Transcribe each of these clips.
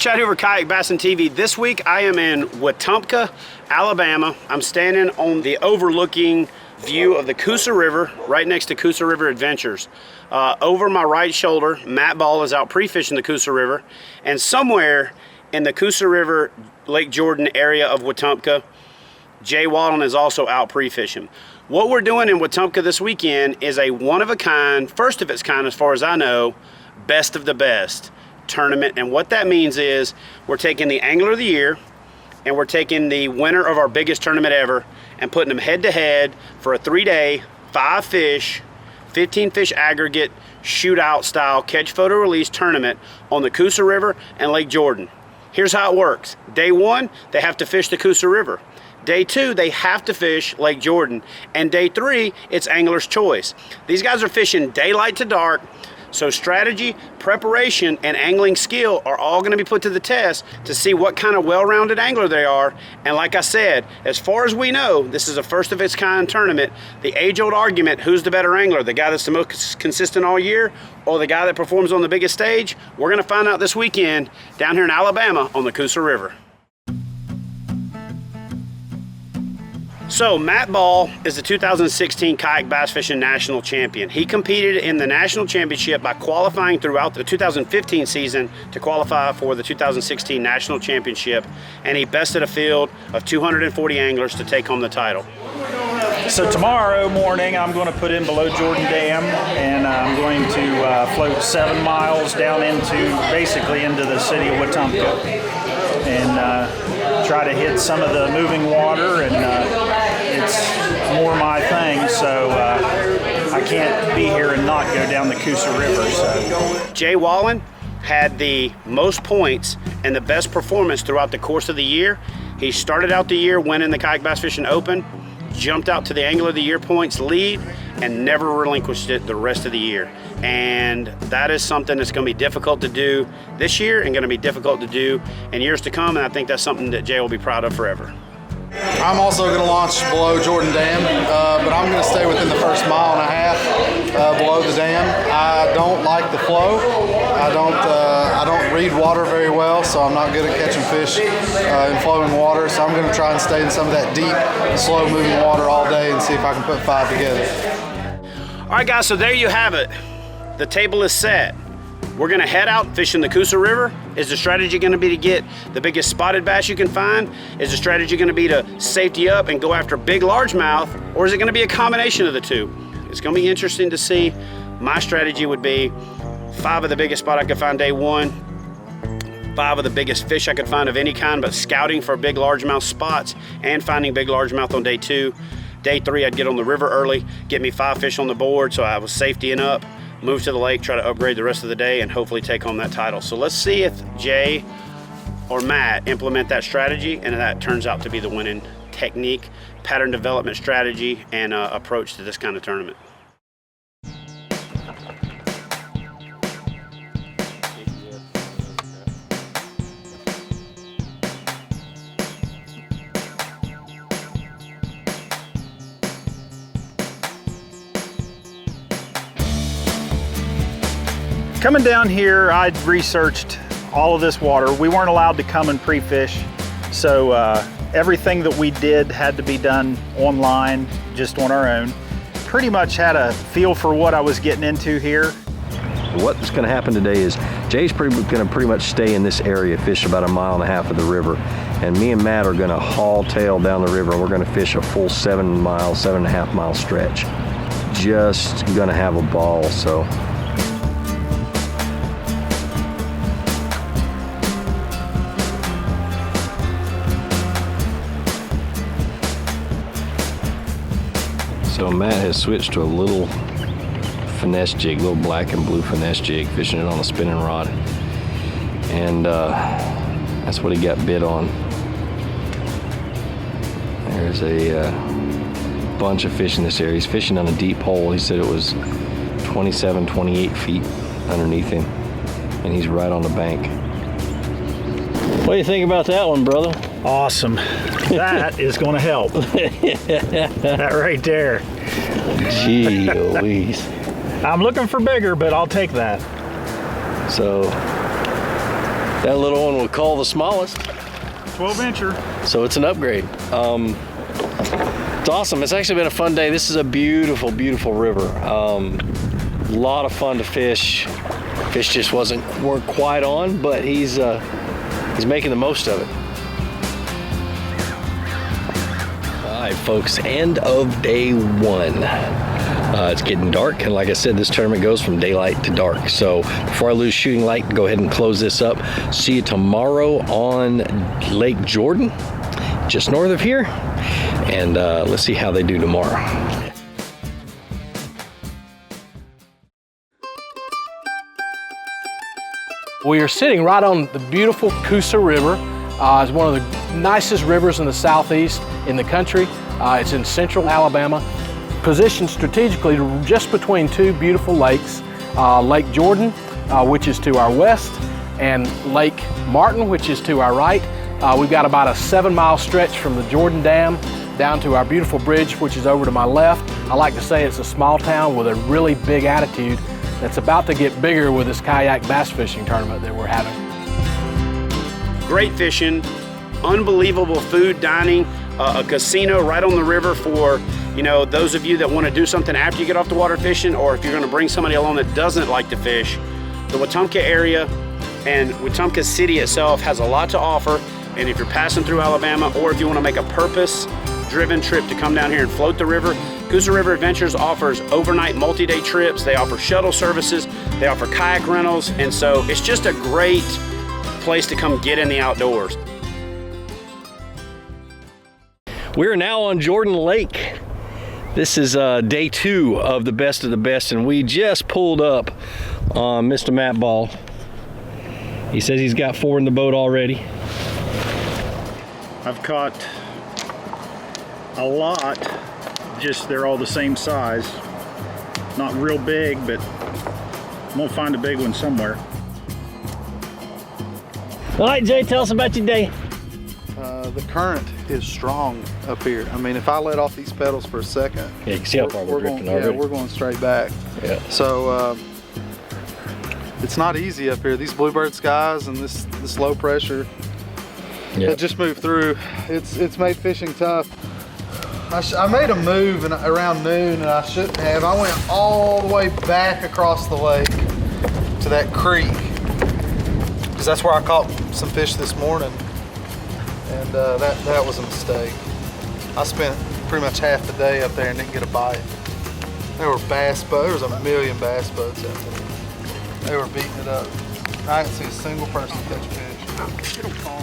Chad Hoover, Kayak Bassing TV. This week I am in Wetumpka, Alabama. I'm standing on the overlooking view of the Coosa River, right next to Coosa River Adventures. Over my right shoulder, Matt Ball is out pre-fishing the Coosa River, and somewhere in the Coosa River, Lake Jordan area of Wetumpka, Jay Wallen is also out pre-fishing. What we're doing in Wetumpka this weekend is a one-of-a-kind, first of its kind as far as I know, best of the best tournament. And what that means is we're taking the Angler of the Year and we're taking the winner of our biggest tournament ever and putting them head-to-head for a 3-day, 5-fish, 15-fish aggregate, shootout style catch photo release tournament on the Coosa River and Lake Jordan. Here's how it works. Day 1, they have to fish the Coosa River. Day 2, they have to fish Lake Jordan. And day 3, it's angler's choice. These guys are fishing daylight to dark, so strategy, preparation, and angling skill are all going to be put to the test to see what kind of well-rounded angler they are. And like I said, as far as we know, this is a first-of-its-kind tournament. The age-old argument, who's the better angler, the guy that's the most consistent all year or the guy that performs on the biggest stage? We're going to find out this weekend down here in Alabama on the Coosa River. So Matt Ball is the 2016 Kayak Bass Fishing National Champion. He competed in the National Championship by qualifying throughout the 2015 season to qualify for the 2016 National Championship, and he bested a field of 240 anglers to take home the title. So tomorrow morning I'm going to put in below Jordan Dam, and I'm going to float 7 miles down basically into the city of Wetumpka, and try to hit some of the moving water, and it's more my thing, so I can't be here and not go down the Coosa River. So Jay Wallen had the most points and the best performance throughout the course of the year. He started out the year winning the Kayak Bass Fishing Open, jumped out to the Angler of the Year points lead, and never relinquished it the rest of the year. And that is something that's going to be difficult to do this year and going to be difficult to do in years to come, and I think that's something that Jay will be proud of forever. I'm also going to launch below Jordan Dam, but I'm going to stay within the first 1.5 miles below the dam. I don't like the flow. I don't read water very well, so I'm not good at catching fish in flowing water. So I'm going to try and stay in some of that deep, slow-moving water all day and see if I can put 5 together. All right, guys, so there you have it. The table is set. We're gonna head out fishing the Coosa River. Is the strategy gonna be to get the biggest spotted bass you can find? Is the strategy gonna be to safety up and go after big largemouth? Or is it gonna be a combination of the two? It's gonna be interesting to see. My strategy would be 5 of the biggest spot I could find day 1, 5 of the biggest fish I could find of any kind, but scouting for big largemouth spots and finding big largemouth on day 2. Day 3, I'd get on the river early, get me 5 fish on the board so I was safetying up, move to the lake, try to upgrade the rest of the day, and hopefully take home that title. So let's see if Jay or Matt implement that strategy and that turns out to be the winning technique, pattern development strategy, and approach to this kind of tournament. coming down here, I'd researched all of this water. We weren't allowed to come and pre-fish, so everything that we did had to be done online, just on our own. Pretty much had a feel for what I was getting into here. What's going to happen today is Jay's going to pretty much stay in this area, fish about 1.5 miles of the river, and me and Matt are going to haul tail down the river, and we're going to fish a full 7.5 mile stretch. Just going to have a ball. So Matt has switched to a little finesse jig, little black and blue finesse jig, fishing it on a spinning rod, and that's what he got bit on. There's a bunch of fish in this area. He's fishing on a deep hole. He said it was 27, 28 feet underneath him, and he's right on the bank. What do you think about that one, brother? Awesome. That is going to help. That right there. Gee Louise. I'm looking for bigger, but I'll take that. So That little one we'll call the smallest. 12-incher. So it's an upgrade. It's awesome. It's actually been a fun day. This is a beautiful, beautiful river. A lot of fun to fish. Fish just weren't quite on, but he's making the most of it. All right, folks, end of day one. It's getting dark, and like I said, this tournament goes from daylight to dark. So before I lose shooting light, go ahead and close this up. See you tomorrow on Lake Jordan, just north of here, and let's see how they do tomorrow. We are sitting right on the beautiful Coosa River. It's one of the nicest rivers in the southeast in the country. It's in central Alabama, positioned strategically just between two beautiful lakes, Lake Jordan, which is to our west, and Lake Martin, which is to our right. We've got about a 7-mile stretch from the Jordan Dam down to our beautiful bridge, which is over to my left. I like to say it's a small town with a really big attitude that's about to get bigger with this kayak bass fishing tournament that we're having. Great fishing, unbelievable food, dining, a casino right on the river for, you know, those of you that want to do something after you get off the water fishing, or if you're going to bring somebody along that doesn't like to fish. The Wetumpka area and Wetumpka City itself has a lot to offer, and if you're passing through Alabama, or if you want to make a purpose-driven trip to come down here and float the river, Coosa River Adventures offers overnight multi-day trips. They offer shuttle services, they offer kayak rentals, and so it's just a great place to come get in the outdoors. We're now on Jordan Lake. This is day 2 of the best, and we just pulled up on Mr. Matt Ball. He says he's got 4 in the boat already. I've caught a lot, just they're all the same size. Not real big, but I'm gonna find a big one somewhere. All right, Jay, tell us about your day. The current is strong up here. I mean, if I let off these pedals for a second, Yeah, you can see how far we're drifting already. Yeah, we're going straight back. Yeah. So it's not easy up here. These bluebird skies and this low pressure that just moved through, it's made fishing tough. I made a move around noon, and I shouldn't have. I went all the way back across the lake to that creek, because that's where I caught some fish this morning, and that was a mistake. I spent pretty much half the day up there and didn't get a bite. There were bass boats. There was a million bass boats out there. They were beating it up. I didn't see a single person catch fish. It'll fall.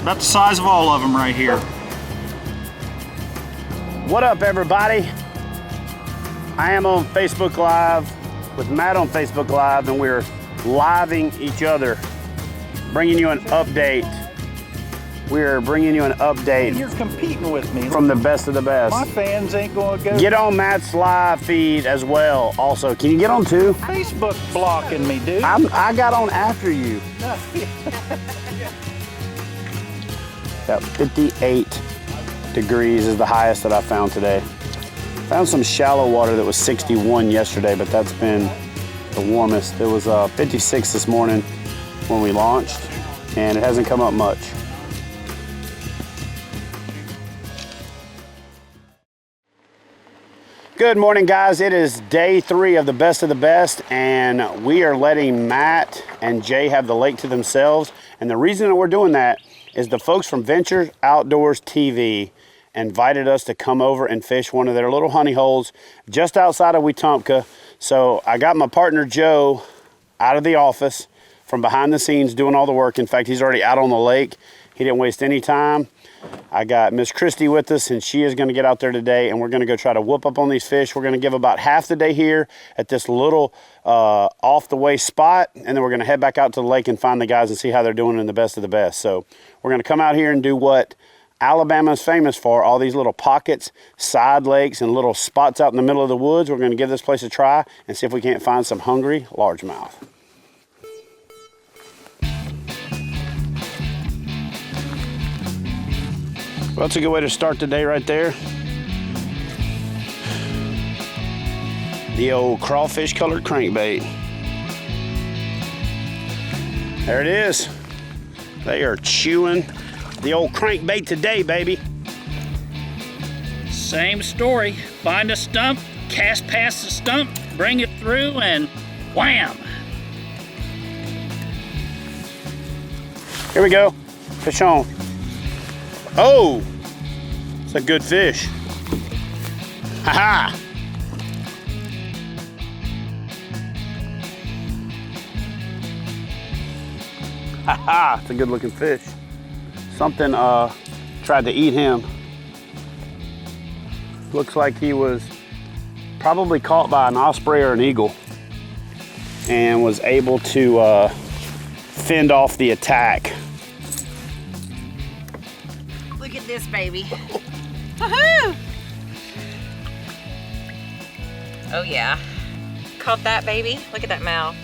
About the size of all of them right here. What up, everybody? I am on Facebook Live with Matt on Facebook Live, and we're living each other, bringing you an update. We're bringing you an update. You're competing with me. From the best of the best. My fans ain't gonna go. Get on Matt's live feed as well. Also, can you get on too? Facebook blocking me, dude. I got on after you. About 58 degrees is the highest that I found today. Found some shallow water that was 61 yesterday, but that's been the warmest. It was 56 this morning when we launched, and it hasn't come up much. Good morning, guys. It is day 3 of the best of the best, and we are letting Matt and Jay have the lake to themselves. And the reason that we're doing that is the folks from Venture Outdoors TV invited us to come over and fish one of their little honey holes just outside of Wetumpka. So I got my partner Joe out of the office from behind the scenes doing all the work. In fact, he's already out on the lake. He didn't waste any time. I got Miss Christy with us, and she is going to get out there today, and we're going to go try to whoop up on these fish. We're going to give about half the day here at this little off the way spot, and then we're going to head back out to the lake and find the guys and see how they're doing in the best of the best. So we're going to come out here and do what Alabama is famous for, all these little pockets, side lakes, and little spots out in the middle of the woods. We're going to give this place a try and see if we can't find some hungry largemouth. Well, that's a good way to start the day right there. The old crawfish colored crankbait. There it is. They are chewing the old crankbait today, baby. Same story. Find a stump, cast past the stump, bring it through, and wham! Here we go. Fish on. Oh! It's a good fish. Ha-ha! Ha-ha! It's a good looking fish. Something tried to eat him. Looks like he was probably caught by an osprey or an eagle and was able to fend off the attack. Look at this baby. Woohoo! Oh yeah. Caught that baby. Look at that mouth.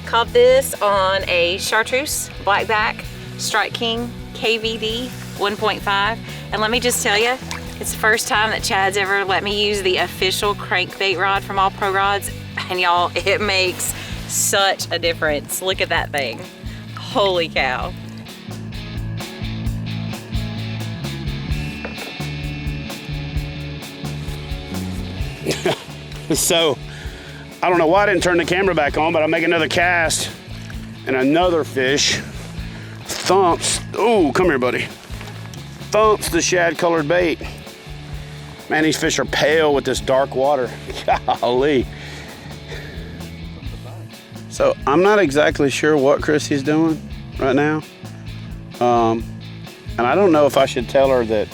Caught this on a chartreuse, blackback, Strike King, KVD 1.5. And let me just tell you, it's the first time that Chad's ever let me use the official crankbait rod from All Pro Rods. And y'all, it makes such a difference. Look at that thing. Holy cow. So, I don't know why I didn't turn the camera back on, but I make another cast and another fish thumps. Oh, come here, buddy. Thumps the shad colored bait. Man, these fish are pale with this dark water. Golly. So I'm not exactly sure what Chrissy's doing right now. And I don't know if I should tell her that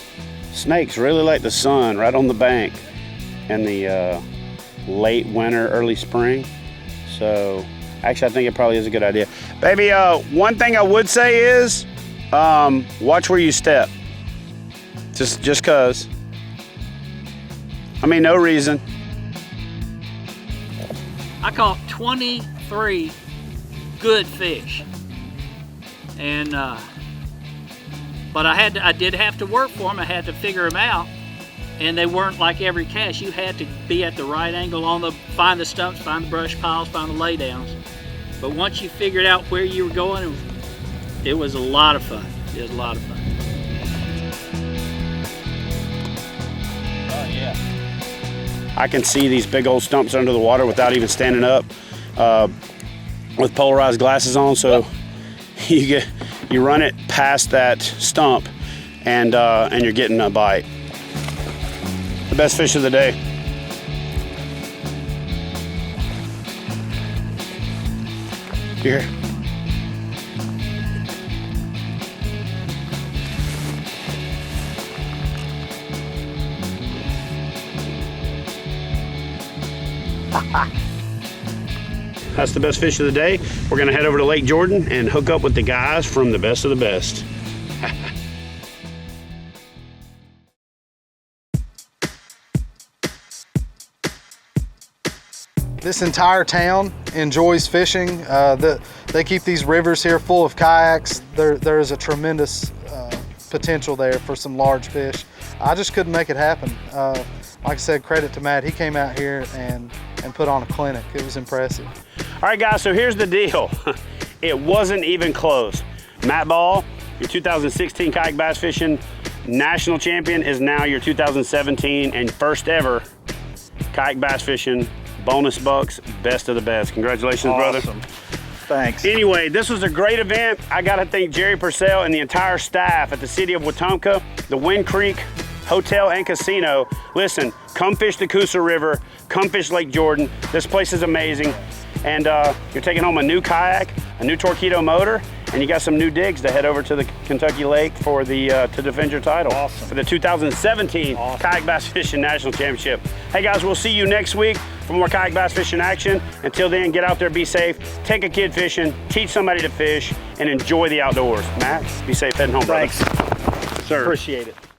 snakes really like the sun right on the bank in the late winter, early spring. So actually I think it probably is a good idea. Baby, one thing I would say is watch where you step. Just cause. I mean, no reason. I caught 23 good fish, and but I did have to work for them. I had to figure them out, and they weren't like every cast. You had to be at the right angle on find the stumps, find the brush piles, find the laydowns. But once you figured out where you were going, it was a lot of fun. It was a lot of fun. Oh yeah. I can see these big old stumps under the water without even standing up with polarized glasses on. So you run it past that stump and you're getting a bite. The best fish of the day. Here. That's the best fish of the day. We're gonna head over to Lake Jordan and hook up with the guys from the best of the best. This entire town enjoys fishing. They keep these rivers here full of kayaks. There is a tremendous potential there for some large fish. I just couldn't make it happen. Like I said, credit to Matt. He came out here and put on a clinic. It was impressive. All right, guys, so here's the deal. It wasn't even close. Matt Ball, your 2016 kayak bass fishing national champion, is now your 2017 and first ever kayak bass fishing bonus bucks best of the best. Congratulations, brother. Awesome. Thanks. Anyway, this was a great event. I gotta thank Jerry Purcell and the entire staff at the city of Wetumpka, the Wind Creek Hotel and Casino. Listen, come fish the Coosa River, come fish Lake Jordan. This place is amazing. And you're taking home a new kayak, a new Torpedo motor, and you got some new digs to head over to the Kentucky Lake for the to defend your title. Awesome. For the 2017 Kayak Bass Fishing National Championship. Hey guys, we'll see you next week for more kayak bass fishing action. Until then, get out there, be safe, take a kid fishing, teach somebody to fish, and enjoy the outdoors. Matt, be safe heading home, brother. Thanks. Sir. Appreciate it.